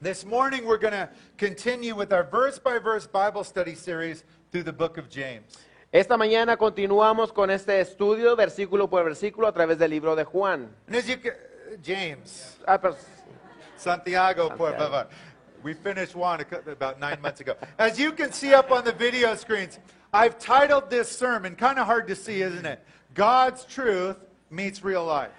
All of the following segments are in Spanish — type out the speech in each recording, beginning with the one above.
This morning we're going to continue with our verse-by-verse Bible study series through the book of James. Esta mañana continuamos con este estudio, versículo por versículo, a través del libro de Juan. And as you can, James, Pero, Santiago, por favor. We finished one about 9 months ago. As you can see up on the video screens, I've titled this sermon, kind of hard to see, isn't it? God's truth meets real life.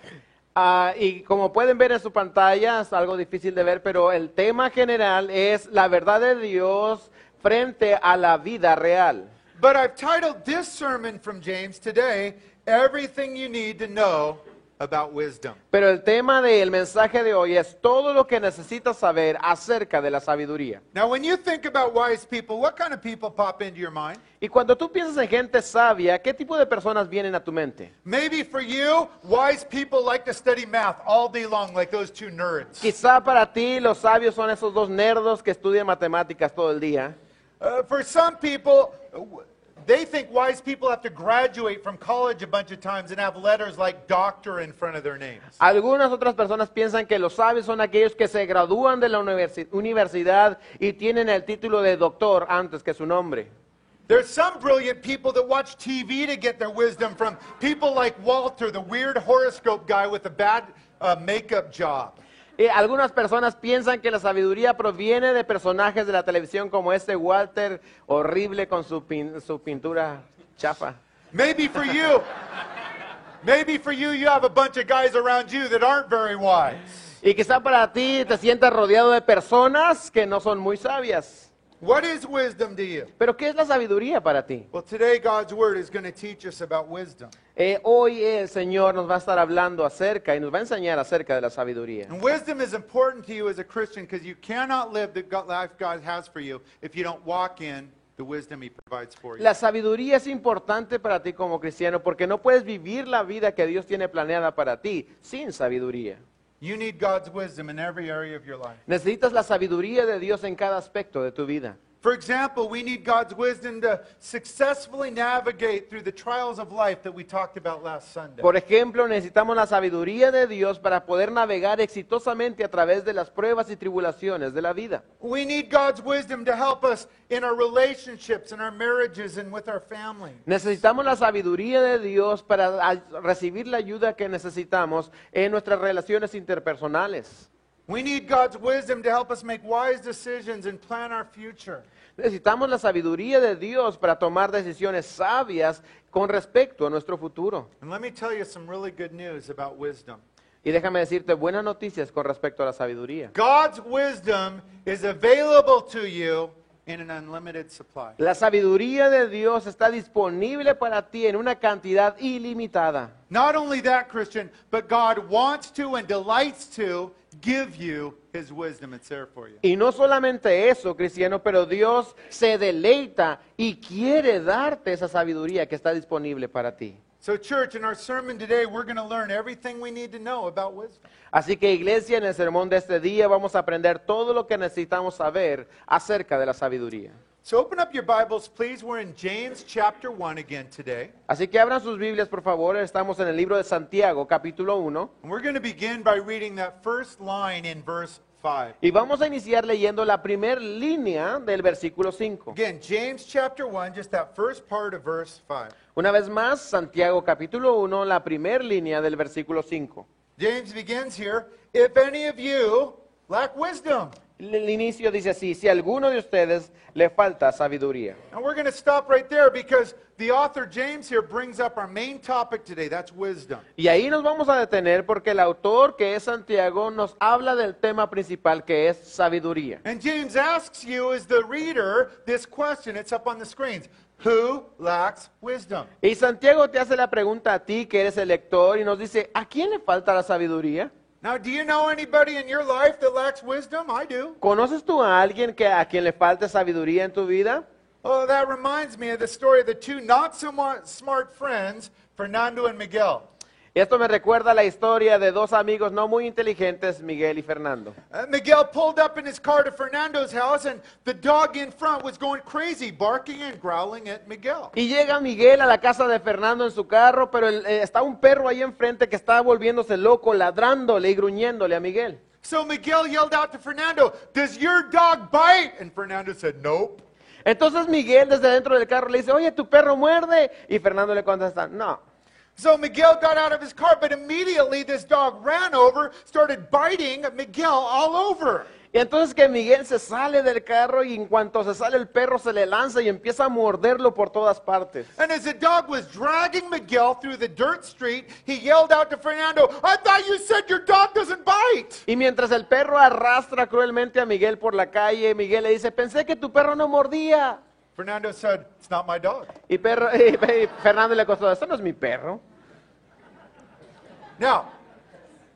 y como pueden ver en su pantalla, es algo difícil de ver, pero el tema general es la verdad de Dios frente a la vida real. But I've titled this sermon from James today, Everything You Need to Know About Wisdom. Pero el tema del mensaje de hoy es todo lo que necesitas saber acerca de la sabiduría. Now, when you think about wise people, what kind of people pop into your mind? Y cuando tú piensas en gente sabia, ¿qué tipo de personas vienen a tu mente? Maybe for you, wise people like to study math all day long, like those two nerds. Quizá para ti los sabios son esos dos nerdos que estudian matemáticas todo el día. For some people, they think wise people have to graduate from college a bunch of times and have letters like doctor in front of their names. Algunas otras personas piensan que los sabios son aquellos que se gradúan de la universidad y tienen el título de doctor antes que su nombre. There's some brilliant people that watch TV to get their wisdom from people like Walter, the weird horoscope guy with a bad makeup job. Y algunas personas piensan que la sabiduría proviene de personajes de la televisión como este Walter horrible con su pintura chafa. Maybe for you, you have a bunch of guys around you that aren't very wise. Y quizá para ti te sientas rodeado de personas que no son muy sabias. What is wisdom to you? Pero ¿qué es la sabiduría para ti? Well, today God's Word is going to teach us about wisdom. Hoy el Señor nos va a estar hablando acerca y nos va a enseñar acerca de la sabiduría. And wisdom is important to you as a Christian because you cannot live the life God has for you if you don't walk in the wisdom He provides for you. La sabiduría es importante para ti como cristiano porque no puedes vivir la vida que Dios tiene planeada para ti sin sabiduría. You need God's wisdom in every area of your life. Necesitas la sabiduría de Dios en cada aspecto de tu vida. For example, we need God's wisdom to successfully navigate through the trials of life that we talked about last Sunday. Por ejemplo, necesitamos la sabiduría de Dios para poder navegar exitosamente a través de las pruebas y tribulaciones de la vida. We need God's wisdom to help us in our relationships, in our marriages, and with our family. Necesitamos la sabiduría de Dios para recibir la ayuda que necesitamos en nuestras relaciones interpersonales. We need God's wisdom to help us make wise decisions and plan our future. Necesitamos la sabiduría de Dios para tomar decisiones sabias con respecto a nuestro futuro. And let me tell you some really good news about wisdom. Y déjame decirte buenas noticias con respecto a la sabiduría. God's wisdom is available to you in an unlimited supply. La sabiduría de Dios está disponible para ti en una cantidad ilimitada. Not only that, Christian, but God wants to and delights to give you His wisdom. It's there for you. Y no solamente eso, cristiano, pero Dios se deleita y quiere darte esa sabiduría que está disponible para ti. So, church, in our sermon today, we're going to learn everything we need to know about wisdom. Así que, iglesia, en el sermón de este día vamos a aprender todo lo que necesitamos saber acerca de la sabiduría. So open up your Bibles, please. We're in James chapter 1 again today. Así que abran sus Biblias, por favor. Estamos en el libro de Santiago, capítulo 1. And we're going to begin by reading that first line in verse 5. Y vamos a iniciar leyendo la primera línea del versículo 5. Again, James chapter 1, just that first part of verse 5. Una vez más, Santiago, capítulo 1, la primera línea del versículo 5. James begins here, if any of you lack wisdom. El inicio dice así: si a alguno de ustedes le falta sabiduría. And we're going to stop right there because the author James here brings up our main topic today, that's wisdom. Y ahí nos vamos a detener porque el autor, que es Santiago, nos habla del tema principal, que es sabiduría. And James asks you as the reader this question, it's up on the screens. Who lacks wisdom? Y Santiago te hace la pregunta a ti, que eres el lector, y nos dice: ¿a quién le falta la sabiduría? Now, do you know anybody in your life that lacks wisdom? I do. ¿Conoces tú a alguien a quien le falte sabiduría en tu vida? Oh, that reminds me of the story of the two not so smart friends, Fernando and Miguel. Esto me recuerda la historia de dos amigos no muy inteligentes, Miguel y Fernando. Miguel pulled up in his car to Fernando's house, and the dog in front was going crazy, barking and growling at Miguel. Y llega Miguel a la casa de Fernando en su carro, pero está un perro ahí enfrente que está volviéndose loco, ladrándole y gruñéndole a Miguel. So Miguel yelled out to Fernando, "Does your dog bite?" And Fernando said, "Nope." Entonces Miguel desde dentro del carro le dice, oye, ¿tu perro muerde? Y Fernando le contesta, no. So Miguel got out of his car, but immediately this dog ran over, started biting Miguel all over. Y entonces que Miguel se sale del carro y en cuanto se sale el perro se le lanza y empieza a morderlo por todas partes. And as the dog was dragging Miguel through the dirt street, he yelled out to Fernando, "I thought you said your dog doesn't bite." Y mientras el perro arrastra cruelmente a Miguel por la calle, Miguel le dice, pensé que tu perro no mordía. Fernando said, "It's not my dog." Y Fernando le contestó, esto no es mi perro. Now,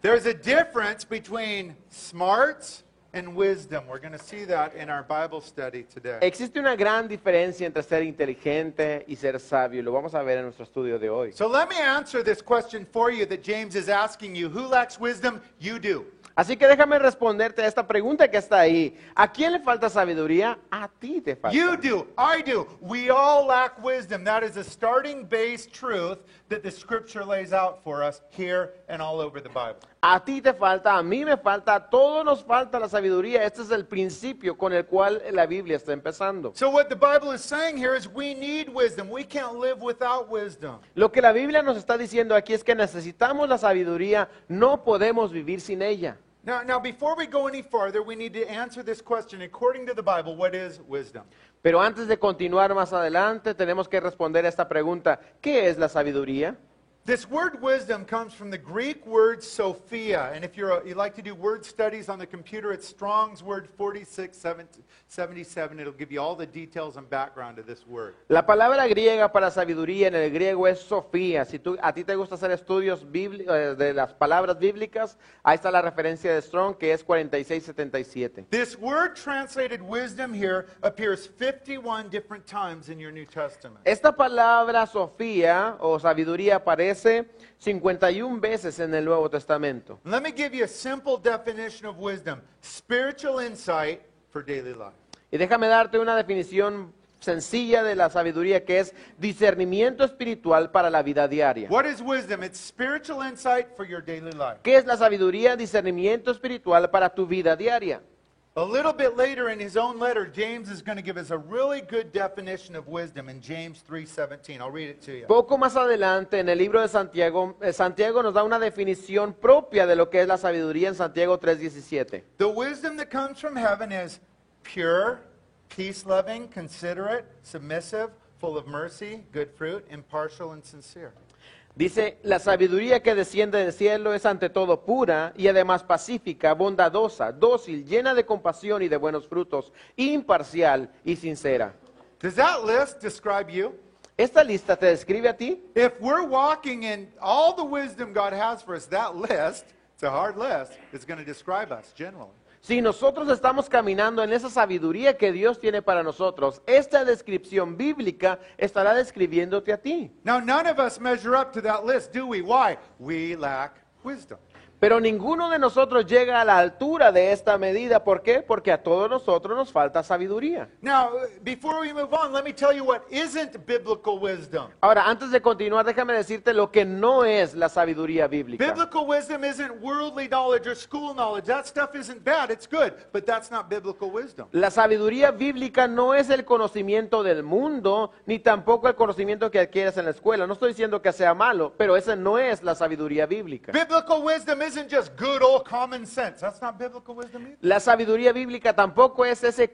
there's a difference between smarts and wisdom. We're going to see that in our Bible study today. Existe una gran diferencia entre ser inteligente y ser sabio, y lo vamos a ver en nuestro estudio de hoy. So let me answer this question for you that James is asking you. Who lacks wisdom? You do. Así que déjame responderte a esta pregunta que está ahí. ¿A quién le falta sabiduría? A ti te falta. You do. I do. We all lack wisdom. That is a starting base truth that the Scripture lays out for us here and all over the Bible. A ti te falta, a mí me falta, a todos nos falta la sabiduría. Este es el principio con el cual la Biblia está empezando. So what the Bible is saying here is we need wisdom. We can't live without wisdom. Lo que la Biblia nos está diciendo aquí es que necesitamos la sabiduría, no podemos vivir sin ella. Now, before we go any farther, we need to answer this question. According to the Bible, what is wisdom? Pero antes de continuar más adelante, tenemos que responder a esta pregunta. ¿Qué es la sabiduría? This word wisdom comes from the Greek word Sophia. And if you like to do word studies on the computer, it's Strong's word 4677. It'll give you all the details and background of this word. La palabra griega para sabiduría en el griego es Sofía. Si a ti te gusta hacer estudios de las palabras bíblicas, ahí está la referencia de Strong, que es 4677. This word translated wisdom here appears 51 different times in your New Testament. Esta palabra Sofía o sabiduría aparece 51 veces en el Nuevo Testamento. Let me give you a simple definition of wisdom. Spiritual insight for daily life. Y déjame darte una definición sencilla de la sabiduría, que es discernimiento espiritual para la vida diaria. What is wisdom? It's spiritual insight for your daily life. ¿Qué es la sabiduría? Discernimiento espiritual para tu vida diaria. A little bit later in his own letter, James is going to give us a really good definition of wisdom in James 3:17. I'll read it to you. Poco más adelante en el libro de Santiago, Santiago nos da una definición propia de lo que es la sabiduría en Santiago 3:17. The wisdom that comes from heaven is pure, peace-loving, considerate, submissive, full of mercy, good fruit, impartial, and sincere. Dice, la sabiduría que desciende del cielo es ante todo pura y además pacífica, bondadosa, dócil, llena de compasión y de buenos frutos, imparcial y sincera. Does that list describe you? ¿Esta lista te describe a ti? If we're walking in all the wisdom God has for us, that list, it's a hard list, is going to describe us generally. Si nosotros estamos caminando en esa sabiduría que Dios tiene para nosotros, esta descripción bíblica estará describiéndote a ti. Now, none of us measure up to that list, do we? Why? We lack wisdom. Pero ninguno de nosotros llega a la altura de esta medida. ¿Por qué? Porque a todos nosotros nos falta sabiduría. Now, before we move on, let me tell you what isn't biblical wisdom. Ahora, antes de continuar, déjame decirte lo que no es la sabiduría bíblica. Biblical wisdom isn't worldly knowledge or school knowledge. That stuff isn't bad. It's good, but that's not biblical wisdom. La sabiduría bíblica no es el conocimiento del mundo, ni tampoco el conocimiento que adquieres en la escuela. No estoy diciendo que sea malo, pero esa no es la sabiduría bíblica. Biblical wisdom isn't just good old common sense. That's not biblical wisdom either. La sabiduría bíblica tampoco es ese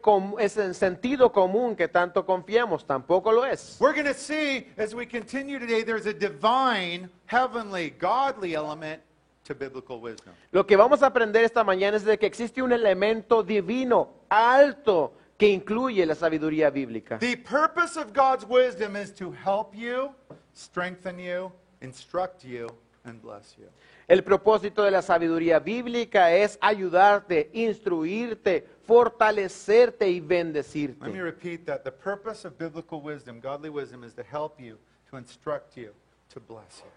sentido común que tanto confiamos, tampoco lo es. We're going to see as we continue today, there's a divine, heavenly, godly element to biblical wisdom. Lo que vamos a aprender esta mañana es de que existe un elemento divino, alto, que incluye la sabiduría bíblica. The purpose of God's wisdom is to help you, strengthen you, instruct you, and bless you. El propósito de la sabiduría bíblica es ayudarte, instruirte, fortalecerte y Let me bendecirte. repeat that. The purpose of biblical wisdom, godly wisdom, is to help you, to instruct you, to bless you.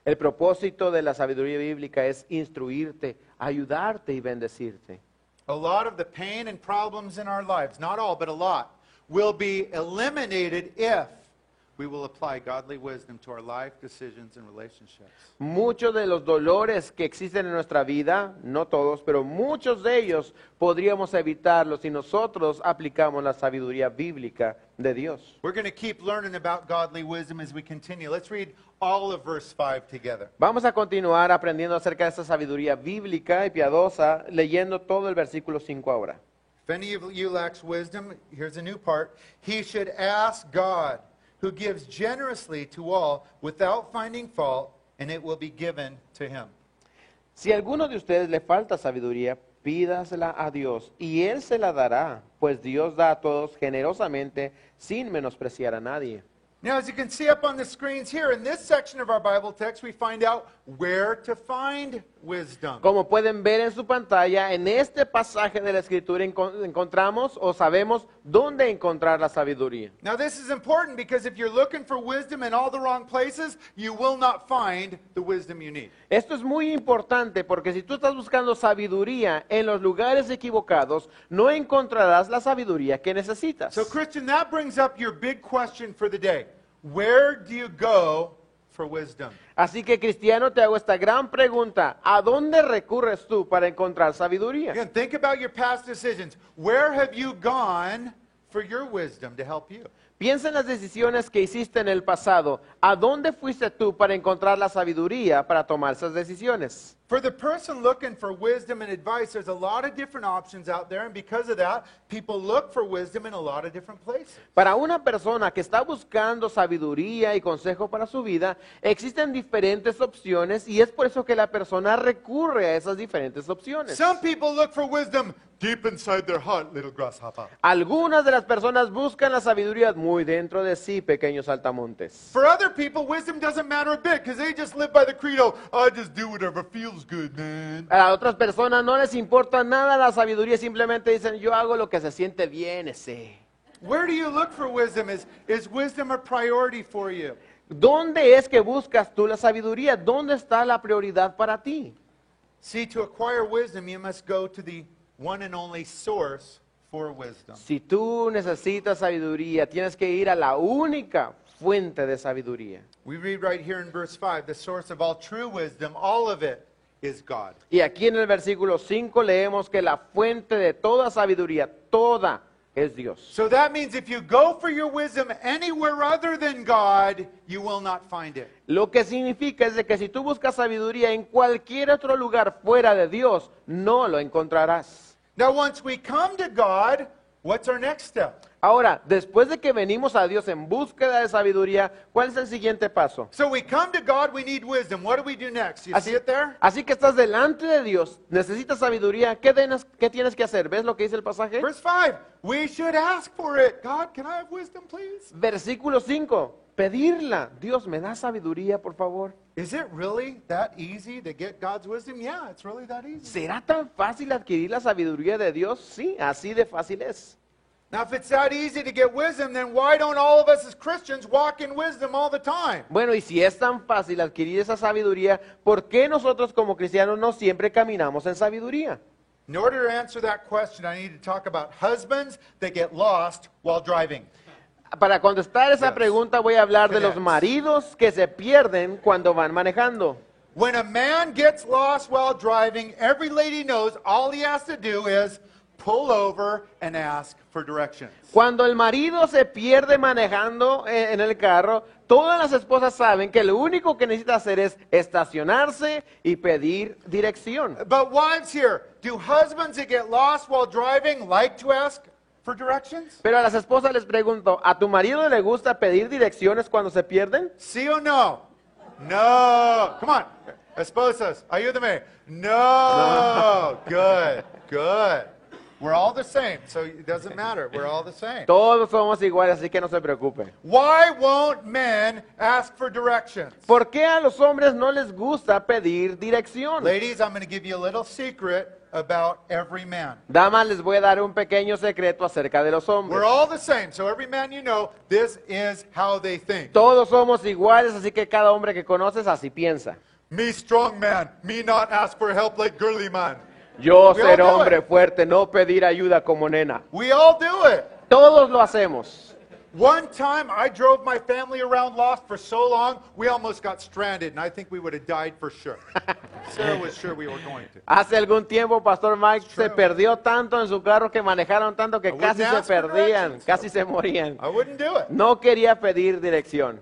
El propósito de la sabiduría bíblica es instruirte, ayudarte y bendecirte. A lot of the pain and problems in our lives, not all, but a lot, will be eliminated if we will apply godly wisdom to our life, decisions, and relationships. Muchos de los dolores que existen en nuestra vida, no todos, pero muchos de ellos podríamos evitarlos si nosotros aplicamos la sabiduría bíblica de Dios. We're going to keep learning about godly wisdom as we continue. Let's read all of verse 5 together. Vamos a continuar aprendiendo acerca de esta sabiduría bíblica y piadosa, leyendo todo el versículo 5 ahora. If any of you lacks wisdom, here's a new part. He should ask God, who gives generously to all without finding fault, and it will be given to him. Si a alguno de ustedes le falta sabiduría, pídasela a Dios y Él se la dará, pues Dios da a todos generosamente sin menospreciar a nadie. Now, as you can see up on the screens here, in this section of our Bible text, we find out where to find wisdom. Como pueden ver en su pantalla, en este pasaje de la Escritura encontramos o sabemos dónde encontrar la sabiduría. Now, this is important because if you're looking for wisdom in all the wrong places, you will not find the wisdom you need. Esto es muy importante porque si tú estás buscando sabiduría en los lugares equivocados, no encontrarás la sabiduría que necesitas. So, Christian, that brings up your big question for the day. Where do you go for wisdom? Así que, cristiano, te hago esta gran pregunta. ¿A dónde recurres tú para encontrar sabiduría? Again, think about your past decisions. Where have you gone for your wisdom to help you? Piensa en las decisiones que hiciste en el pasado. ¿A dónde fuiste tú para encontrar la sabiduría para tomar esas decisiones? For the person looking for wisdom and advice, there's a lot of different options out there, and because of that, people look for wisdom in a lot of different places. Para una persona que está buscando sabiduría y consejo para su vida, existen diferentes opciones y es por eso que la persona recurre a esas diferentes opciones. Some people look for wisdom deep inside their heart, little grasshopper. Algunas de las personas buscan la sabiduría muy dentro de sí, pequeños saltamontes. For other people, wisdom doesn't matter a bit because they just live by the credo, I just do whatever feels good, man. A otras personas no les importa nada la sabiduría, simplemente dicen, yo hago lo que se siente bien, ese. Where do you look for wisdom? Is wisdom a priority for you? ¿Dónde es que buscas tú la sabiduría? ¿Dónde está la prioridad para ti? See, to acquire wisdom, you must go to the one and only source for wisdom. Si tú necesitas sabiduría, tienes que ir a la única fuente de sabiduría. We read right here in verse 5, the source of all true wisdom, all of it is God. Y aquí en el versículo 5 leemos que la fuente de toda sabiduría, toda, es Dios. So that means if you go for your wisdom anywhere other than God, you will not find it. Lo que significa es de que si tú buscas sabiduría en cualquier otro lugar fuera de Dios, no lo encontrarás. Now, once we come to God, what's our next step? Ahora, después de que venimos a Dios en búsqueda de sabiduría, ¿cuál es el siguiente paso? So we come to God, we need wisdom. What do we do next? You see it there? Así que estás delante de Dios, necesitas sabiduría, ¿qué tienes que hacer? ¿Ves lo que dice el pasaje? Verse 5, we should ask for it. God, can I have wisdom, please? Versículo 5, pedirla. Dios, ¿me da sabiduría, por favor? Is it really that easy to get God's wisdom? Yeah, it's really that easy. ¿Será tan fácil adquirir la sabiduría de Dios? Sí, así de fácil es. Now, if it's that easy to get wisdom, then why don't all of us as Christians walk in wisdom all the time? Bueno, y si es tan fácil adquirir esa sabiduría, ¿por qué nosotros como cristianos no siempre caminamos en sabiduría? In order to answer that question, I need to talk about husbands that get lost while driving. Para contestar esa Yes. pregunta voy a hablar de los Yes. maridos que se pierden cuando van manejando. When a man gets lost while driving, every lady knows all he has to do is pull over and ask for directions. Cuando el marido se pierde manejando en el carro, todas las esposas saben que lo único que necesita hacer es estacionarse y pedir dirección. But wives here, do husbands that get lost while driving like to ask for directions? Pero a las esposas les pregunto, ¿a tu marido le gusta pedir direcciones cuando se pierden? ¿Sí o no? No. Come on. Esposas, ayúdame. No. Good. Good. We're all the same, so it doesn't matter. We're all the same. Todos somos iguales, así que no se preocupe. Why won't men ask for directions? ¿Por qué a los hombres no les gusta pedir dirección? Ladies, I'm going to give you a little secret about every man. Damas, les voy a dar un pequeño secreto acerca de los hombres. We're all the same, so every man you know, this is how they think. Todos somos iguales, así que cada hombre que conoces así piensa. Me strong man, me not ask for help like girly man. Yo We ser all do hombre it. fuerte, no pedir ayuda como nena. We all do it. Todos lo hacemos. One time I drove my family around Lost for so long, we almost got stranded, and I think we would have died for sure. Sarah was sure we were going to. Hace algún tiempo, Pastor Mike se true. perdió tanto en su carro que manejaron tanto que wouldn't casi se ask for perdían, directions. casi se morían. I wouldn't do it. No quería pedir dirección.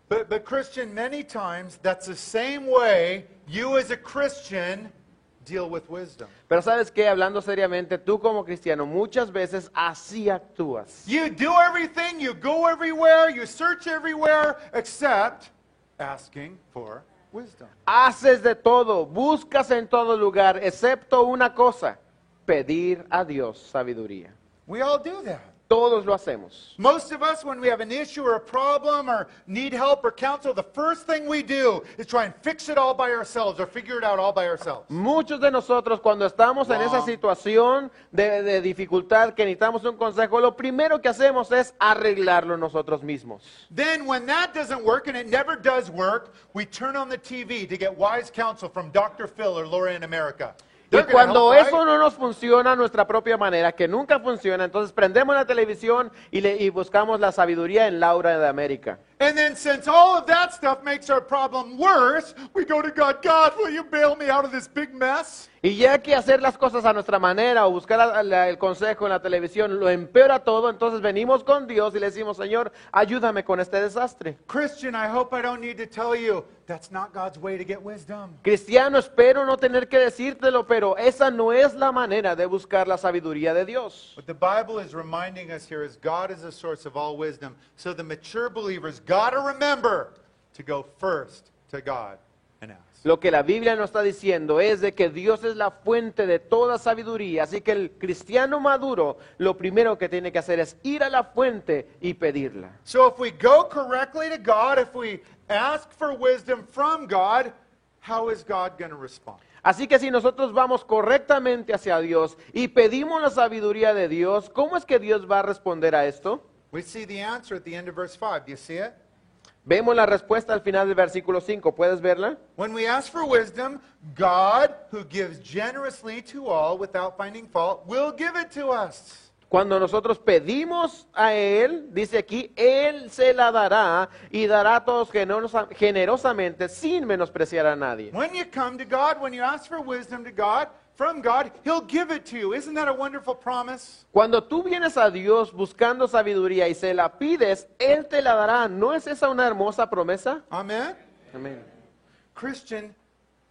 But Christian, many times that's the same way you as a Christian deal with wisdom. Pero sabes qué, hablando seriamente, tú como cristiano muchas veces así actúas. You do everything, you go everywhere, you search everywhere, except asking for wisdom. Haces de todo, buscas en todo lugar, excepto una cosa, pedir a Dios sabiduría. We all do that. Todos lo hacemos. Most of us, when we have an issue or a problem or need help or counsel, the first thing we do is try and fix it all by ourselves or figure it out all by ourselves. Muchos de nosotros cuando estamos en esa situación de dificultad que necesitamos un consejo, lo primero que hacemos es arreglarlo nosotros mismos. Then when that doesn't work, and it never does work, we turn on the TV to get wise counsel from Dr. Phil or Laura in America. Y They're gonna cuando help, eso right? no nos funciona a nuestra propia manera, que nunca funciona, entonces prendemos la televisión y buscamos la sabiduría en Laura de América. And then since all of that stuff makes our problem worse, we go to God. God, will you bail me out of this big mess? Y ya que hacer las cosas a nuestra manera o buscar el consejo en la televisión lo empeora todo, entonces venimos con Dios y le decimos, Señor, ayúdame con este desastre. Christian, I hope I don't need to tell you that's not God's way to get wisdom. Cristiano, espero no tener que decírtelo, pero esa no es la manera de buscar la sabiduría de Dios. What the Bible is reminding us here is God is the source of all wisdom. So the mature believers got to remember to go first to God and ask. Lo que la Biblia nos está diciendo es de que Dios es la fuente de toda sabiduría, así que el cristiano maduro lo primero que tiene que hacer es ir a la fuente y pedirla. So if we go correctly to God, if we ask for wisdom from God, how is God going to respond? Así que si nosotros vamos correctamente hacia Dios y pedimos la sabiduría de Dios, ¿cómo es que Dios va a responder a esto? We see the answer at the end of verse 5. Do you see it? Vemos la respuesta al final del versículo 5, ¿puedes verla? When we ask for wisdom, God, who gives generously to all without finding fault, will give it to us. Cuando nosotros pedimos a Él, dice aquí, Él se la dará y dará a todos generosamente sin menospreciar a nadie. When you come to God, when you ask for wisdom to God, from God, He'll give it to you. Isn't that a wonderful promise? Cuando tú vienes a Dios buscando sabiduría y se la pides, Él te la dará. ¿No es esa una hermosa promesa? Amen? Amén. Christian,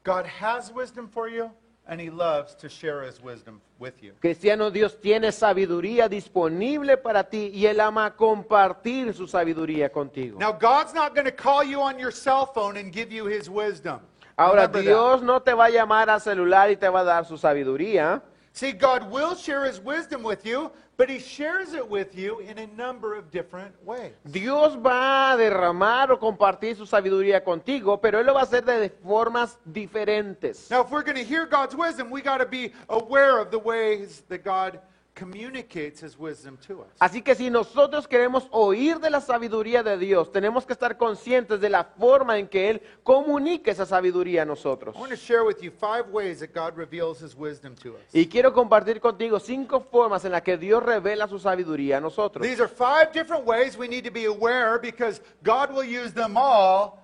God has wisdom for you, and He loves to share His wisdom with you. Cristiano, Dios tiene sabiduría disponible para ti y Él ama compartir su sabiduría contigo. Now, God's not going to call you on your cell phone and give you His wisdom. Ahora, Remember that. Dios no te va a llamar al celular y te va a dar su sabiduría. See, God will share His wisdom with you, but He shares it with you in a number of different ways. Dios va a derramar o compartir su sabiduría contigo, pero Él lo va a hacer de formas diferentes. Now, if we're going to hear God's wisdom, we got to be aware of the ways that God communicates His wisdom to us. Así que si nosotros queremos oír de la sabiduría de Dios, tenemos que estar conscientes de la forma en que Él comunica esa sabiduría a nosotros. I want to share with you 5 ways that God reveals His wisdom to us. Y quiero compartir contigo 5 formas en las que Dios revela su sabiduría a nosotros. These are 5 different ways we need to be aware because God will use them all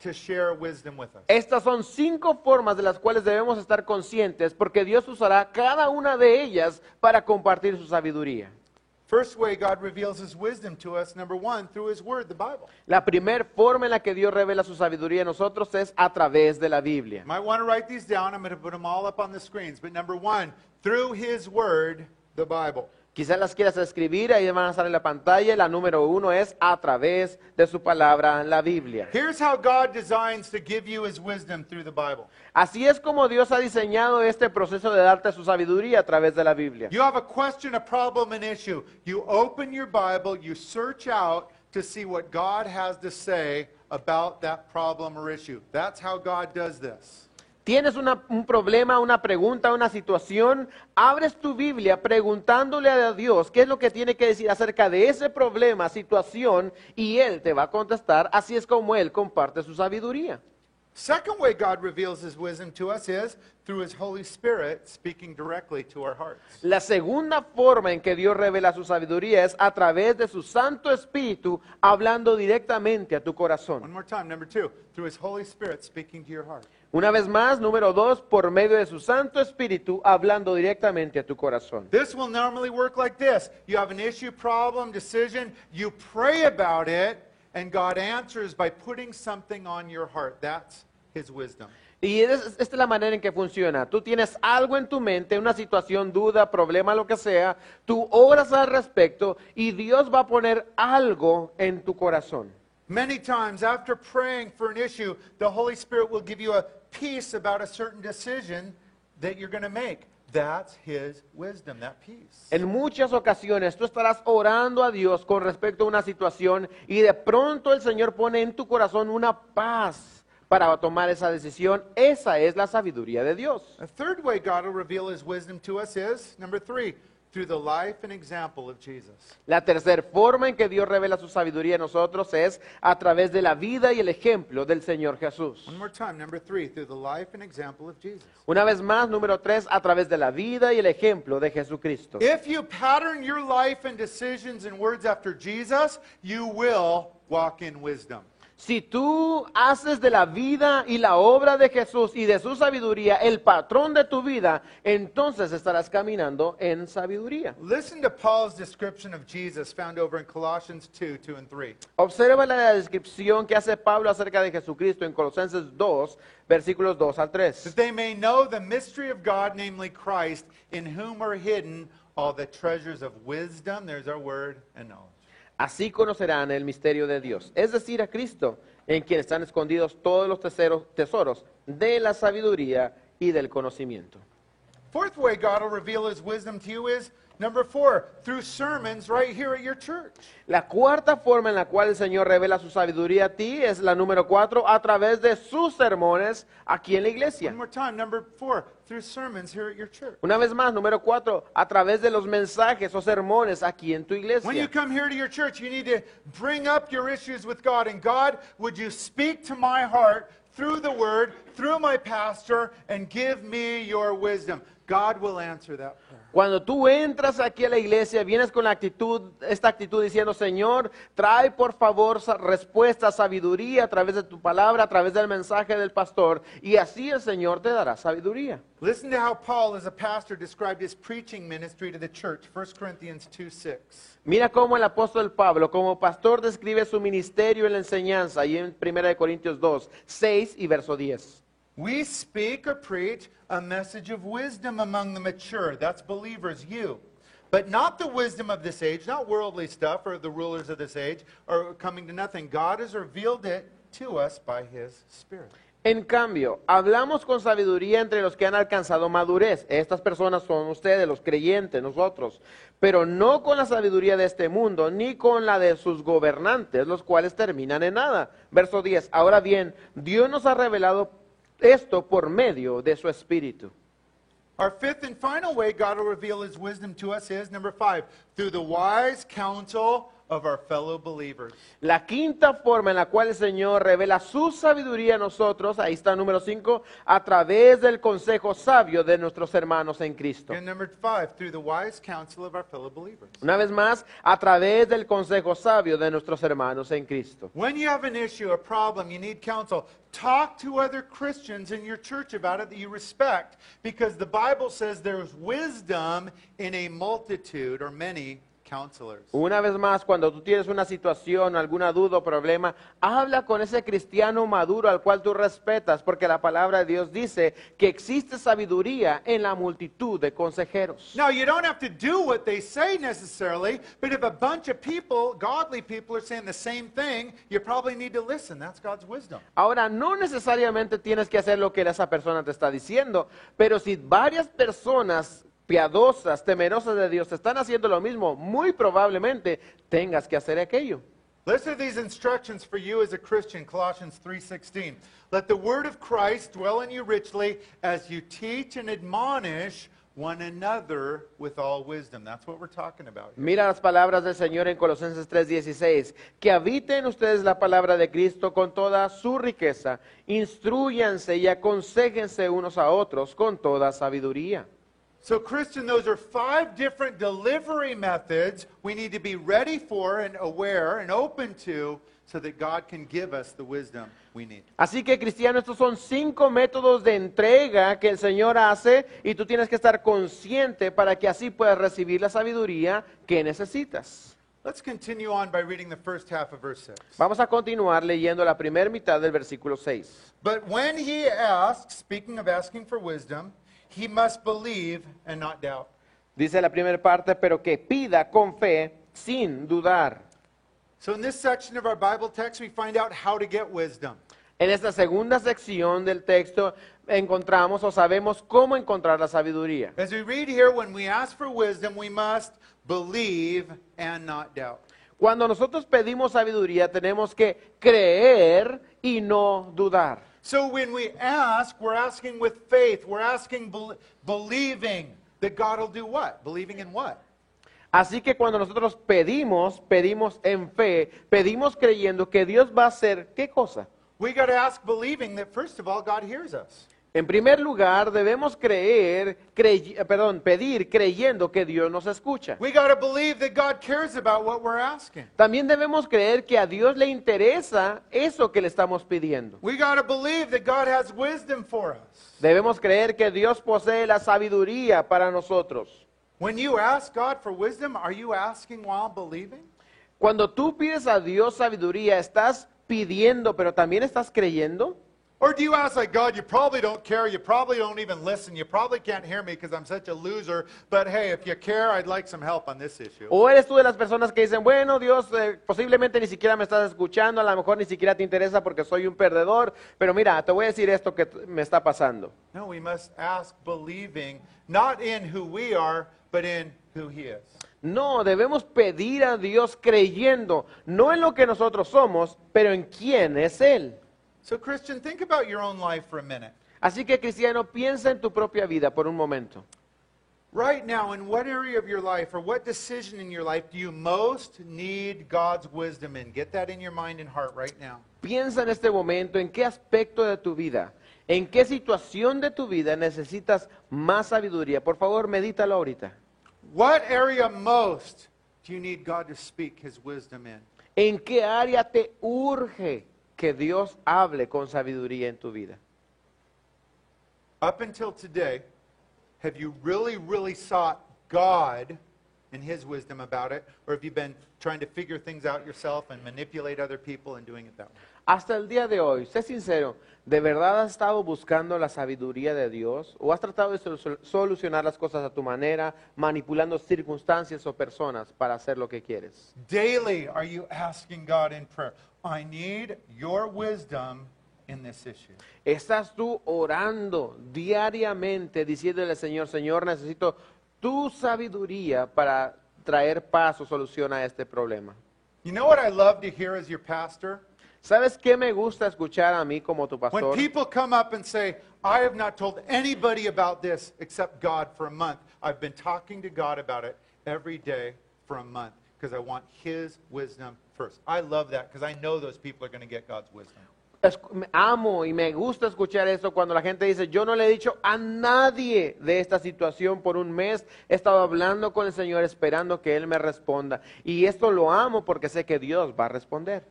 to share wisdom with us. Estas son 5 formas de las cuales debemos estar conscientes porque Dios usará cada una de ellas para compartir su sabiduría. First way God reveals His wisdom to us, number 1, through His Word, the Bible. La primera forma en la que Dios revela su sabiduría a nosotros es a través de la Biblia. You might want to write these down. I'm going to put them all up on the screens. But number 1, through His Word, the Bible. Quizás las quieras escribir, ahí van a estar en la pantalla. La número 1 es a través de su palabra, la Biblia. Here's how God designs to give you His wisdom through the Bible. Así es como Dios ha diseñado este proceso de darte su sabiduría a través de la Biblia. You have a question, a problem, an issue. You open your Bible, you search out to see what God has to say about that problem or issue. That's how God does this. Tienes un problema, una pregunta, una situación, abres tu Biblia preguntándole a Dios qué es lo que tiene que decir acerca de ese problema, situación, y Él te va a contestar. Así es como Él comparte su sabiduría. Second way God reveals his wisdom to us is through his Holy Spirit speaking directly to our hearts. La segunda forma en que Dios revela su sabiduría es a través de su Santo Espíritu hablando directamente a tu One corazón. more time, number 2, through his Holy Spirit speaking to your heart. Una vez más, número 2, por medio de su Santo Espíritu hablando directamente a tu corazón. This will normally work like this. You have an issue, problem, decision, you pray about it, and God answers by putting something on your heart. That's his wisdom. Y esta es la manera en que funciona. Tú tienes algo en tu mente, una situación, duda, problema, lo que sea. Tú oras al respecto y Dios va a poner algo en tu corazón. Many times after praying for an issue, the Holy Spirit will give you a peace about a certain decision that you're going to make. That's his wisdom, that peace. En muchas ocasiones tú estarás orando a Dios con respecto a una situación y de pronto el Señor pone en tu corazón una paz para tomar esa decisión. Esa es la sabiduría de Dios. A third way God will reveal his wisdom to us is, number 3, through the life and example of Jesus. La tercera forma en que Dios revela su sabiduría a nosotros es a través de la vida y el ejemplo del Señor Jesús. One more time, number 3, through the life and example of Jesus. Una vez más, número 3, a través de la vida y el ejemplo de Jesucristo. If you pattern your life and decisions and words after Jesus, you will walk in wisdom. Si tú haces de la vida y la obra de Jesús y de su sabiduría el patrón de tu vida, entonces estarás caminando en sabiduría. Listen to Paul's description of Jesus found over in Colossians 2 and 3. Observa la descripción que hace Pablo acerca de Jesucristo en Colosenses 2, versículos 2 al 3. That they may know the mystery of God, namely Christ, in whom are hidden all the treasures of wisdom, there's our word, and knowledge. Así conocerán el misterio de Dios, es decir, a Cristo, en quien están escondidos todos los tesoros de la sabiduría y del conocimiento. Fourth way God will reveal his wisdom to you is, number 4, through sermons right here at your church. La cuarta forma en la cual el Señor revela su sabiduría a ti es la número 4, a través de sus sermones aquí en la iglesia. One more time, number 4, through sermons here at your church. Una vez más, número 4, a través de los mensajes o sermones aquí en tu When you iglesia. come here to your church, you need to bring up your issues with God. And God, would you speak to my heart through the word, through my pastor, and give me your wisdom? God will answer that prayer. Cuando tú entras aquí a la iglesia, vienes con esta actitud diciendo, Señor, trae por favor respuesta, sabiduría a través de tu palabra, a través del mensaje del pastor, y así el Señor te dará sabiduría. Listen to how Paul, as a pastor, described his preaching ministry to the church. 1 Corinthians 2:6. Mira cómo el apóstol Pablo, como pastor, describe su ministerio en la enseñanza, ahí en 1 Corintios 2, 6 y verso 10. We speak or preach a message of wisdom among the mature. That's believers, you. But not the wisdom of this age, not worldly stuff or the rulers of this age, or coming to nothing. God has revealed it to us by his Spirit. En cambio, hablamos con sabiduría entre los que han alcanzado madurez. Estas personas son ustedes, los creyentes, nosotros. Pero no con la sabiduría de este mundo, ni con la de sus gobernantes, los cuales terminan en nada. Verso 10. Ahora bien, Dios nos ha revelado esto por medio de su Espíritu. Our fifth and final way God will reveal his wisdom to us is, number 5, through the wise counsel of our fellow believers. La quinta forma en la cual el Señor revela su sabiduría a nosotros, ahí está número 5, a través del consejo sabio de nuestros hermanos en Cristo. And number 5, through the wise counsel of our fellow believers. Una vez más, a través del consejo sabio de nuestros hermanos en Cristo. When you have an issue, a problem, you need counsel, talk to other Christians in your church about it that you respect, because the Bible says there's wisdom in a multitude or many counselors. Una vez más, cuando tú tienes una situación, alguna duda o problema, habla con ese cristiano maduro al cual tú respetas, porque la palabra de Dios dice que existe sabiduría en la multitud de consejeros. Now, you don't have to do what they say necessarily, but if a bunch of people, godly people, are saying the same thing, you probably need to listen. That's God's wisdom. Ahora, no necesariamente tienes que hacer lo que esa persona te está diciendo, pero si varias personas piadosas, temerosas de Dios, están haciendo lo mismo, muy probablemente tengas que hacer aquello. Listen to these instructions for you as a Christian, Colossians 3:16. Let the word of Christ dwell in you richly as you teach and admonish one another with all wisdom. That's what we're talking about here. Mira las palabras del Señor en Colosenses 3:16. Que habiten ustedes la palabra de Cristo con toda su riqueza. Instrúyanse y aconséjense unos a otros con toda sabiduría. So, Christian, those are 5 different delivery methods we need to be ready for and aware and open to so that God can give us the wisdom we need. Así que, cristiano, estos son 5 métodos de entrega que el Señor hace y tú tienes que estar consciente para que así puedas recibir la sabiduría que necesitas. Let's continue on by reading the first half of verse 6. Vamos a continuar leyendo la primera mitad del versículo 6. But when he asks, speaking of asking for wisdom, he must believe and not doubt. Dice la primera parte, pero que pida con fe sin dudar. So in this section of our Bible text, we find out how to get wisdom. En esta segunda sección del texto encontramos o sabemos cómo encontrar la sabiduría. As we read here, when we ask for wisdom, we must believe and not doubt. Cuando nosotros pedimos sabiduría tenemos que creer y no dudar. So when we ask, we're asking with faith. We're asking believing that God will do what? Believing in what? Así que cuando nosotros pedimos, pedimos en fe, pedimos creyendo que Dios va a hacer ¿qué cosa? We got to ask believing that first of all God hears us. En primer lugar, debemos pedir creyendo que Dios nos escucha. We got to believe that God cares about what we're asking. También debemos creer que a Dios le interesa eso que le estamos pidiendo. We got to believe that God has wisdom for us. Debemos creer que Dios posee la sabiduría para nosotros. When you ask God for wisdom, are you asking while believing? Cuando tú pides a Dios sabiduría, ¿estás pidiendo pero también estás creyendo? Or do you ask like, God, you probably don't care, you probably don't even listen, you probably can't hear me because I'm such a loser, but hey, if you care, I'd like some help on this issue. ¿O eres tú de las personas que dicen, bueno, Dios, posiblemente ni siquiera me estás escuchando, a lo mejor ni siquiera te interesa porque soy un perdedor, pero mira, te voy a decir esto que me está pasando? No, we must ask believing, not in who we are, but in who He is. No, debemos pedir a Dios creyendo, no en lo que nosotros somos, pero en quién es Él. So Christian, think about your own life for a minute. Así que, cristiano, piensa en tu propia vida por un momento. Right now, in what area of your life or what decision in your life do you most need God's wisdom in? Get that in your mind and heart right now. Piensa en este momento en qué aspecto de tu vida, en qué situación de tu vida necesitas más sabiduría. Por favor, medítalo ahorita. What area most do you need God to speak His wisdom in? ¿En qué área te urge que Dios hable con sabiduría en tu vida? Up until today, have you really sought God and His wisdom about it? Or have you been trying to figure things out yourself and manipulate other people and doing it that way? Hasta el día de hoy, sé sincero, ¿de verdad has estado buscando la sabiduría de Dios? ¿O has tratado de solucionar las cosas a tu manera, manipulando circunstancias o personas para hacer lo que quieres? Daily, are you asking God in prayer, I need your wisdom in this issue? ¿Estás tú orando diariamente diciéndole al Señor, Señor, necesito tu sabiduría para traer paz o solución a este problema? You know what I love to hear as your pastor? ¿Sabes qué me gusta escuchar a mí como tu When pastor? people come up and say, I have not told anybody about this except God for a month. I've been talking to God about it every day for a month because I want His wisdom first. I love that because I know those people are going to get God's wisdom. Amo y me gusta escuchar esto cuando la gente dice, yo no le he dicho a nadie de esta situación por un mes, he estado hablando con el Señor esperando que Él me responda. Y esto lo amo porque sé que Dios va a responder.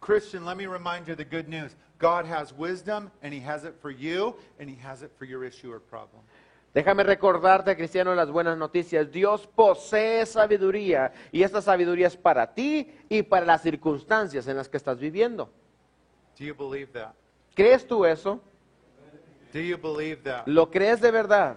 Christian, let me remind you the good news. God has wisdom, and He has it for you, and He has it for your issue or problem. Déjame recordarte, cristiano, las buenas noticias. Dios posee sabiduría y esta sabiduría es para ti y para las circunstancias en las que estás viviendo. Do you believe that? ¿Crees tú eso? Do you believe that? ¿Lo crees de verdad?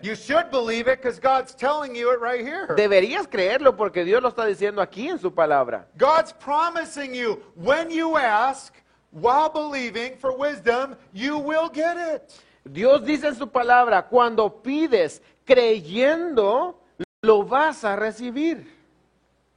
You should believe it because God's telling you it right here. Deberías creerlo porque Dios lo está diciendo aquí en su palabra. God's promising you when you ask while believing for wisdom, you will get it. Dios dice en su palabra, cuando pides creyendo, lo vas a recibir.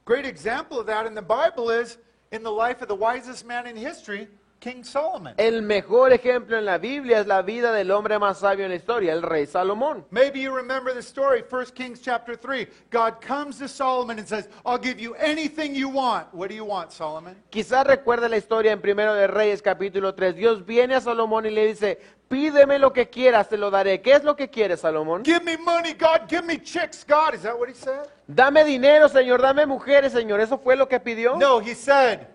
Great example of that in the Bible is in the life of the wisest man in history, King Solomon. El mejor ejemplo en la Biblia es la vida del hombre más sabio en la historia, el rey Salomón. Maybe you remember the story, 1 Kings chapter 3. God comes to Solomon and says, I'll give you anything you want. What do you want, Solomon? Quizás recuerde la historia en Primero de Reyes capítulo 3. Dios viene a Salomón y le dice, pídeme lo que quieras, te lo daré. ¿Qué es lo que quieres, Salomón? Give me money, God. Give me chicks, God. Is that what he said? Dame dinero, Señor, dame mujeres, Señor. ¿Eso fue lo que pidió? No, he said,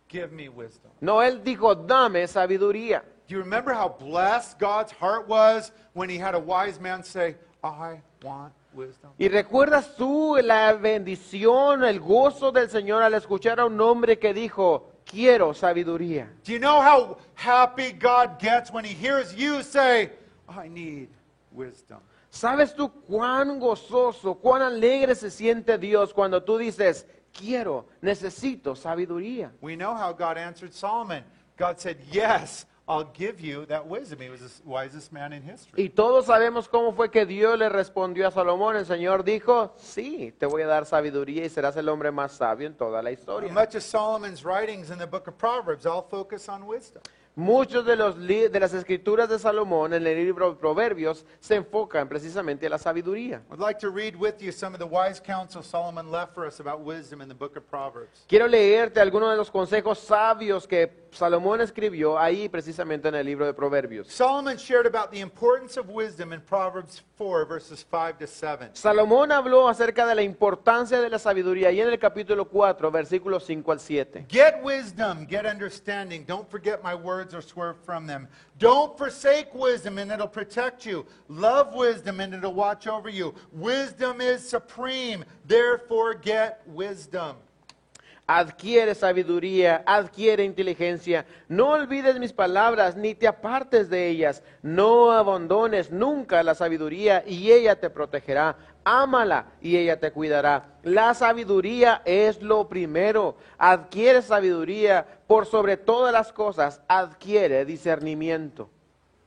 give me wisdom. No, él dijo, dame sabiduría. Do you remember how blessed God's heart was when he had a wise man say, I want wisdom? ¿Y recuerdas tú la bendición, el gozo del Señor al escuchar a un hombre que dijo, quiero sabiduría? Do you know how happy God gets when he hears you say, I need wisdom? ¿Sabes tú cuán gozoso, cuán alegre se siente Dios cuando tú dices, quiero, necesito sabiduría? We know how God answered Solomon. God said, yes, I'll give you that wisdom. He was the wisest man in history. Y todos sabemos cómo fue que Dios le respondió a Salomón. El Señor dijo, sí, te voy a dar sabiduría y serás el hombre más sabio en toda la historia. Much of Solomon's writings in the book of Proverbs all focus on wisdom. Muchos de las escrituras de Salomón en el libro de Proverbios se enfocan precisamente a la sabiduría. I'd like to read with you some of the wise counsel Solomon left for us about wisdom in the book of Proverbs. Quiero leerte algunos de los consejos sabios que Salomón escribió ahí precisamente en el libro de Proverbios. Solomon shared about the importance of wisdom in Proverbs 4, verses 5 to 7. Salomón habló acerca de la importancia de la sabiduría y en el capítulo 4, versículos 5 al 7. Get wisdom, get understanding. Don't forget my words or swerve from them. Don't forsake wisdom and it'll protect you. Love wisdom and it'll watch over you. Wisdom is supreme. Therefore get wisdom. Adquiere sabiduría, adquiere inteligencia. No olvides mis palabras, ni te apartes de ellas. No abandones nunca la sabiduría y ella te protegerá. Ámala y ella te cuidará. La sabiduría es lo primero. Adquiere sabiduría por sobre todas las cosas. Adquiere discernimiento.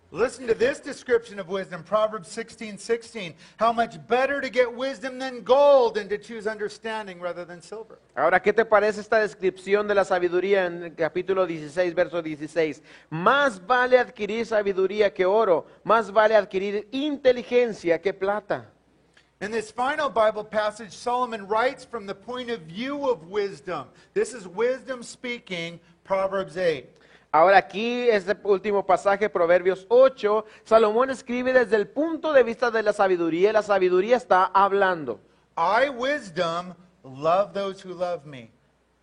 Listen to this description of wisdom, Proverbs 16:16. How much better to get wisdom than gold and to choose understanding rather than silver. Ahora, ¿qué te parece esta descripción de la sabiduría en el capítulo 16, verso 16? Más vale adquirir sabiduría que oro, más vale adquirir inteligencia que plata. In this final Bible passage, Solomon writes from the point of view of wisdom. This is wisdom speaking, Proverbs 8. Ahora aquí, este último pasaje, Proverbios 8, Salomón escribe desde el punto de vista de la sabiduría. La sabiduría está hablando. I, wisdom, love those who love me,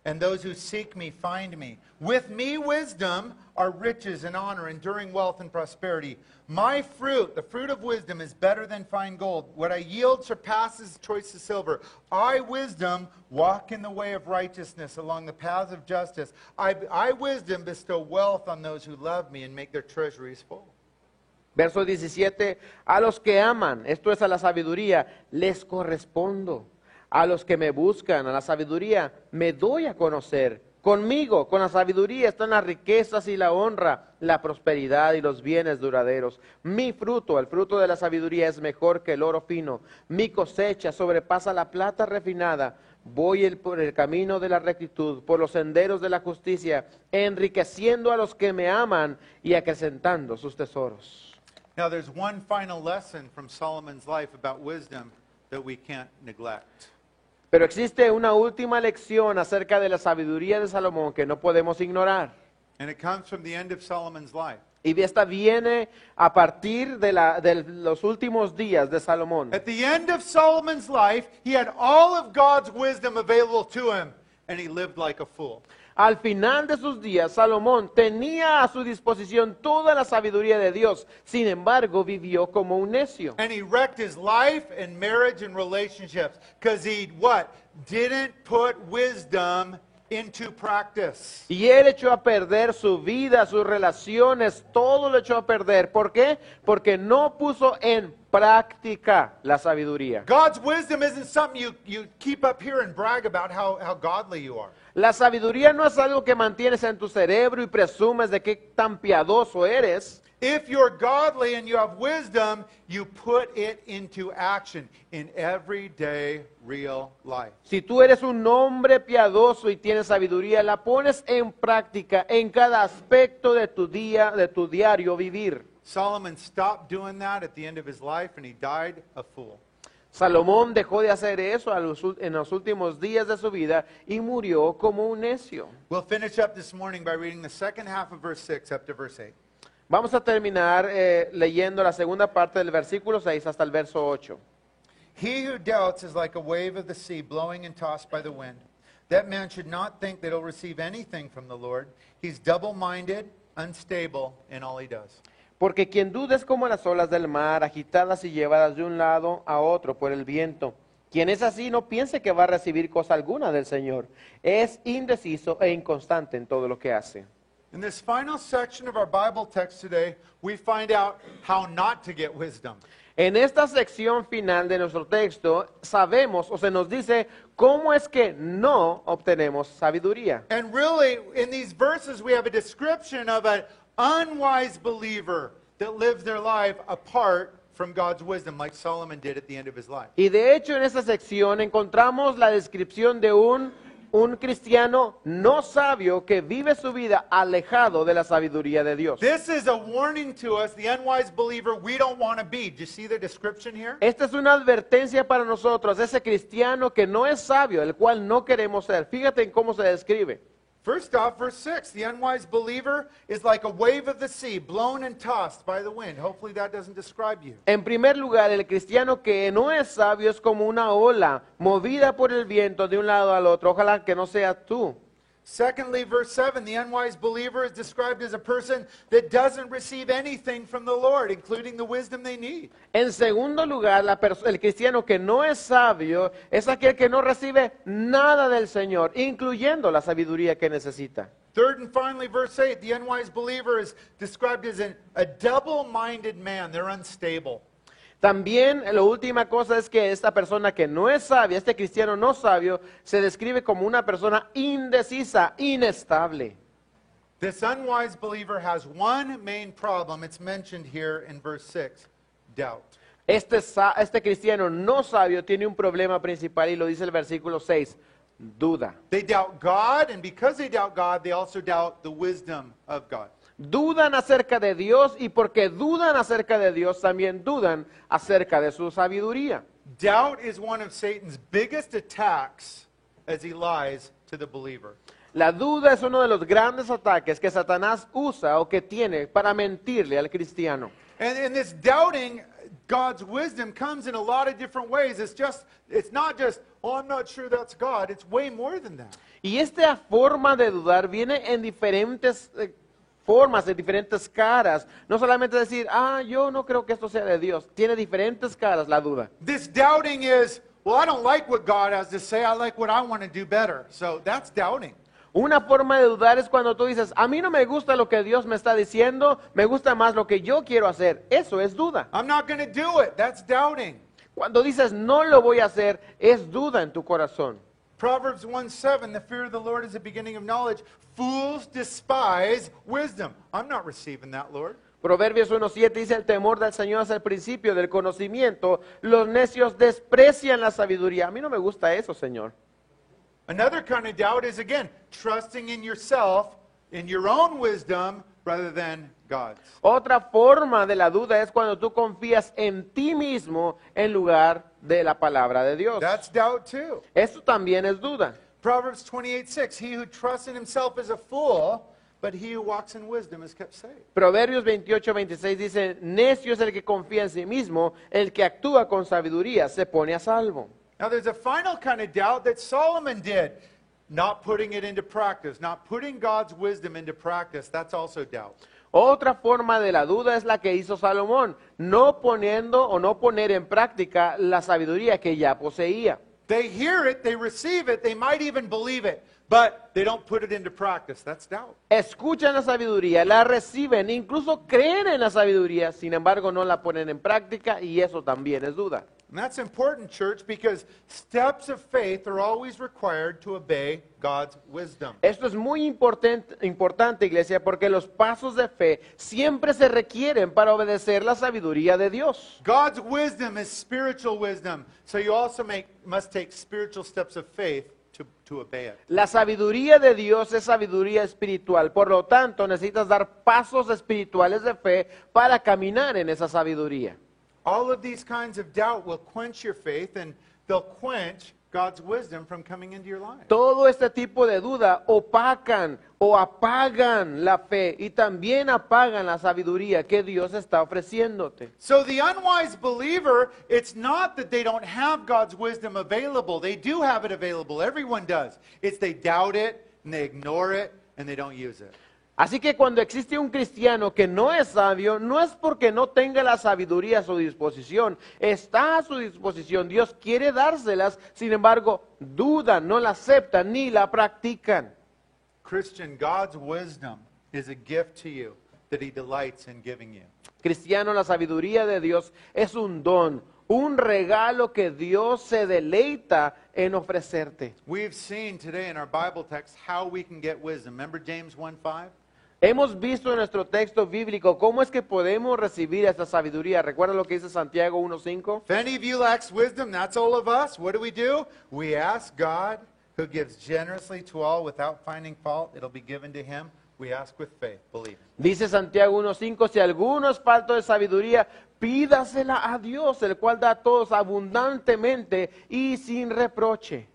and those who seek me find me. With me, wisdom, are riches and honor, enduring wealth and prosperity. My fruit, the fruit of wisdom, is better than fine gold. What I yield surpasses choicest silver. I, wisdom, walk in the way of righteousness along the paths of justice. I, wisdom, bestow wealth on those who love me and make their treasuries full. Verso 17, a los que aman, esto es a la sabiduría, les correspondo. A los que me buscan, a la sabiduría, me doy a conocer. Conmigo, con la sabiduría, están las riquezas y la honra, la prosperidad y los bienes duraderos. Mi fruto, el fruto de la sabiduría, es mejor que el oro fino. Mi cosecha sobrepasa la plata refinada. Voy por el camino de la rectitud, por los senderos de la justicia, enriqueciendo a los que me aman y acrecentando sus tesoros. Now there's one final lesson from Solomon's life about wisdom that we can't neglect. Pero existe una última lección acerca de la sabiduría de Salomón que no podemos ignorar. And it comes from the end of Solomon's life. Y esta viene a partir de los últimos días de Salomón. At the end of Solomon's life, he had all of God's wisdom available to him, and he lived like a fool. Al final de sus días, Salomón tenía a su disposición toda la sabiduría de Dios. Sin embargo, vivió como un necio. And he wrecked his life and marriage and relationships because he, what? Didn't put wisdom into practice. Y él echó a perder su vida, sus relaciones, todo lo echó a perder. ¿Por qué? Porque no puso en práctica la sabiduría. God's wisdom isn't something you keep up here and brag about how godly you are. La sabiduría no es algo que mantienes en tu cerebro y presumes de qué tan piadoso eres. If you're godly and you have wisdom, you put it into action in everyday real life. Si tú eres un hombre piadoso y tienes sabiduría, la pones en práctica en cada aspecto de tu día, de tu diario vivir. Solomon stopped doing that at the end of his life and he died a fool. Salomón dejó de hacer eso en los últimos días de su vida y murió como un necio. We'll finish up this morning by reading the second half of verse 6 up to verse 8. Vamos a terminar leyendo la segunda parte del versículo 6 hasta el verso 8. He who doubts is like a wave of the sea blowing and tossed by the wind. That man should not think that he'll receive anything from the Lord. He's double-minded, unstable in all he does. Porque quien duda es como las olas del mar, agitadas y llevadas de un lado a otro por el viento. Quien es así no piense que va a recibir cosa alguna del Señor. Es indeciso e inconstante en todo lo que hace. In this final section of our Bible text today, we find out how not to get wisdom. En esta sección final de nuestro texto, sabemos o se nos dice cómo es que no obtenemos sabiduría. And really, in these verses, we have a description of an unwise believer that lives their life apart from God's wisdom, like Solomon did at the end of his life. Y de hecho en esta sección encontramos la descripción de un cristiano no sabio que vive su vida alejado de la sabiduría de Dios. This is a warning to us, the unwise believer we don't want to be. Do you see the description here? Esta es una advertencia para nosotros, ese cristiano que no es sabio, el cual no queremos ser. Fíjate en cómo se describe. First off, verse 6, the unwise believer is like a wave of the sea, blown and tossed by the wind. Hopefully that doesn't describe you. En primer lugar, el cristiano que no es sabio es como una ola movida por el viento de un lado al otro. Ojalá que no seas tú. Secondly, verse 7, the unwise believer is described as a person that doesn't receive anything from the Lord, including the wisdom they need. En segundo lugar, el cristiano que no es sabio es aquel que no recibe nada del Señor, incluyendo la sabiduría que necesita. Third and finally, verse 8, the unwise believer is described as a double-minded man. They're unstable. También la última cosa es que esta persona que no es sabia, este cristiano no sabio, se describe como una persona indecisa, inestable. This unwise believer has one main problem. It's mentioned here in verse 6, doubt. Este cristiano no sabio tiene un problema principal y lo dice el versículo 6, duda. They doubt God, and because they doubt God, they also doubt the wisdom of God. Dudan acerca de Dios y porque dudan acerca de Dios, también dudan acerca de su sabiduría. Doubt is one of Satan's biggest attacks as he lies to the believer. La duda es uno de los grandes ataques que Satanás usa o que tiene para mentirle al cristiano. And this doubting God's wisdom comes in a lot of different ways. It's not just, oh, I'm not sure that's God. It's way more than that. Y esta forma de dudar viene en diferentes formas, de diferentes caras. No solamente decir, yo no creo que esto sea de Dios. Tiene diferentes caras la duda. This doubting is, well, I don't like what God has to say. I like what I want to do better. So that's doubting. Una forma de dudar es cuando tú dices, a mí no me gusta lo que Dios me está diciendo, me gusta más lo que yo quiero hacer. Eso es duda. I'm not going to do it. That's doubting. Cuando dices, no lo voy a hacer, es duda en tu corazón. Proverbs 1:7, the fear of the Lord is the beginning of knowledge. Fools despise wisdom. I'm not receiving that, Lord. Proverbios 1:7 dice, el temor del Señor es el principio del conocimiento. Los necios desprecian la sabiduría. A mí no me gusta eso, Señor. Another kind of doubt is, again, trusting in yourself, in your own wisdom, rather than God's. Otra forma de la duda es cuando tú confías en ti mismo en lugar de la palabra de Dios. That's doubt too. Eso también es duda. Proverbs 28:6, he who trusts in himself is a fool, but he who walks in wisdom is kept safe. Proverbios 28:26 dice, necio es el que confía en sí mismo, el que actúa con sabiduría se pone a salvo. Now there's a final kind of doubt that Solomon did, not putting it into practice, not putting God's wisdom into practice. That's also doubt. Otra forma de la duda es la que hizo Salomón, no poniendo o no poner en práctica la sabiduría que ya poseía. They hear it, they receive it, they might even believe it, but they don't put it into practice. That's doubt. Escuchan la sabiduría, la reciben, incluso creen en la sabiduría, sin embargo no la ponen en práctica y eso también es duda. And that's important, church, because steps of faith are always required to obey God's wisdom. Esto es muy importante, iglesia, porque los pasos de fe siempre se requieren para obedecer la sabiduría de Dios. God's wisdom is spiritual wisdom, so you also must take spiritual steps of faith to obey it. La sabiduría de Dios es sabiduría espiritual, por lo tanto necesitas dar pasos espirituales de fe para caminar en esa sabiduría. All of these kinds of doubt will quench your faith, and they'll quench God's wisdom from coming into your life. Todo este tipo de duda opacan o apagan la fe y también apagan la sabiduría que Dios está ofreciéndote. So the unwise believer, it's not that they don't have God's wisdom available. They do have it available. Everyone does. It's they doubt it, and they ignore it, and they don't use it. Así que cuando existe un cristiano que no es sabio, no es porque no tenga la sabiduría a su disposición, está a su disposición, Dios quiere dárselas, sin embargo, dudan, no la aceptan ni la practican. Christian, God's wisdom is a gift to you that He delights in giving you. Cristiano, la sabiduría de Dios es un don, un regalo que Dios se deleita en ofrecerte. We've seen today in our Bible text how we can get wisdom. Remember James 1:5? Hemos visto en nuestro texto bíblico cómo es que podemos recibir esta sabiduría. ¿Recuerda lo que dice Santiago 1:5? If any of you lacks wisdom, that's all of us. What do? We ask God, who gives generously to all without finding fault. It'll be given to him. We ask with faith, believing. Dice Santiago 1:5, si alguno es falto de sabiduría, pídasela a Dios, el cual da a todos abundantemente y sin reproche.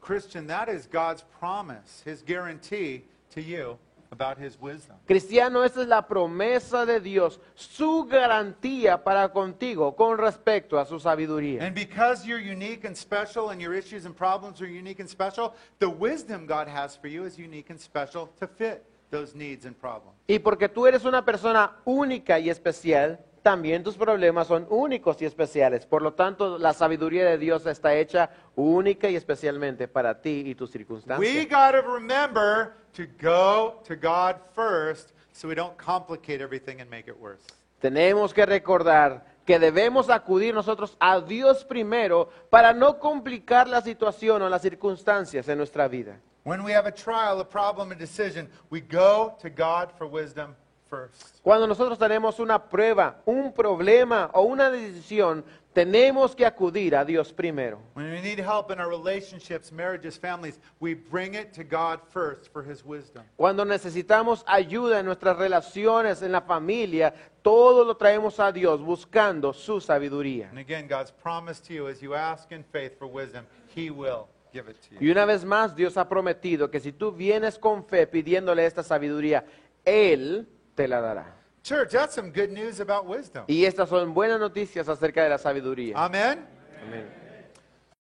Christian, that is God's promise, His guarantee to you about His wisdom. Cristiano, esa es la promesa de Dios, su garantía para contigo con respecto a su sabiduría. And because you're unique and special and your issues and problems are unique and special, the wisdom God has for you is unique and special to fit those needs and problems. Y porque tú eres una persona única y especial, también tus problemas son únicos y especiales. Por lo tanto, la sabiduría de Dios está hecha única y especialmente para ti y tus We circunstancias. got to remember to go to God first so we don't complicate everything and make it worse. Tenemos que recordar que debemos acudir nosotros a Dios primero para no complicar la situación o las circunstancias en nuestra vida. When we have a trial, a problem, a decision, we go to God for wisdom first. Cuando nosotros tenemos una prueba, un problema o una decisión, tenemos que acudir a Dios primero. When we need help in our relationships, marriages, families, we bring it to God first for His wisdom. Cuando necesitamos ayuda en nuestras relaciones, en la familia, todo lo traemos a Dios buscando su sabiduría. And again, God's promise to you as you ask in faith for wisdom, He will give it to Y you. una vez más, Dios ha prometido que si tú vienes con fe pidiéndole esta sabiduría, Él te la dará. Church, that's some good news about wisdom. Y estas son buenas noticias acerca de la sabiduría. Amen? Amén.